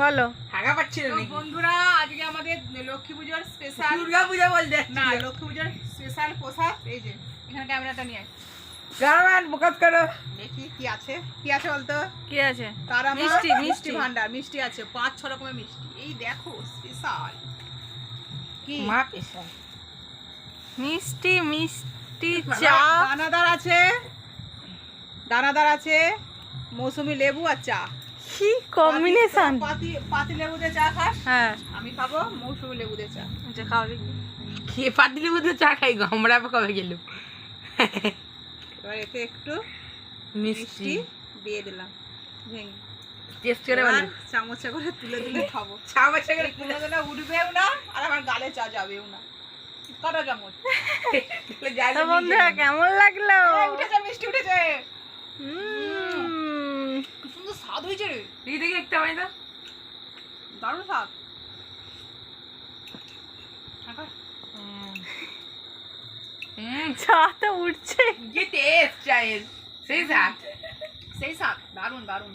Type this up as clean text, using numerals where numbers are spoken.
বলো। হাগা পাচ্ছিল তো নাকি? বন্ধুরা আজকে আমাদের লক্ষ্মী পুজোর স্পেশাল, দুর্গা পূজা বলতে না লক্ষ্মী পুজোর স্পেশাল পোশাক। এই যে এখানে ক্যামেরাটা নিয়ে আয়। গারামান বোকাত করো। দেখি কি আছে, কি আছে বলতো। কি আছে? তারা মিষ্টি, মিষ্টি মিষ্টি। ভান্ডার মিষ্টি আছে 5-6 রকমের মিষ্টি। এই দেখো স্পেশাল কি মা পেশা। মিষ্টি মিষ্টি চা। দানাদার আছে মৌসুমী লেবু আর চা। কি কম্বিনেশন! পাতি লেবু দিয়ে চা খাস, হ্যাঁ, আমি খাবো মৌসুমী লেবু দিয়ে চা। আচ্ছা খাও দেখি। খেয়ে পাতিলি বুঝে চা খাই গো, আমরা কবে গেল। এবার এতে একটু মিষ্টি মিষ্টি দিয়ে দিলাম ভেঙে। টেস্ট করে বলো। চামচে করে তুলে তুলে খাবো। চামচে করে কোনোদিনও উঠবেও না আর আমার গালে চা যাবেও না। কটা চামচ? তুলে যাই তো বন্ধুরা কেমন লাগলো? উঠেছে, মিষ্টি উঠেছে। উম, কি সুন্দর স্বাদ হয়েছে রে, দেখি দেখি একটা বাড়ি দাও। দারুণ স্বাদ। চা তো উঠছে। কি টেস্ট চায়ের, সেই স্বাদ। সেই স্বাদ, দারুণ দারুণ।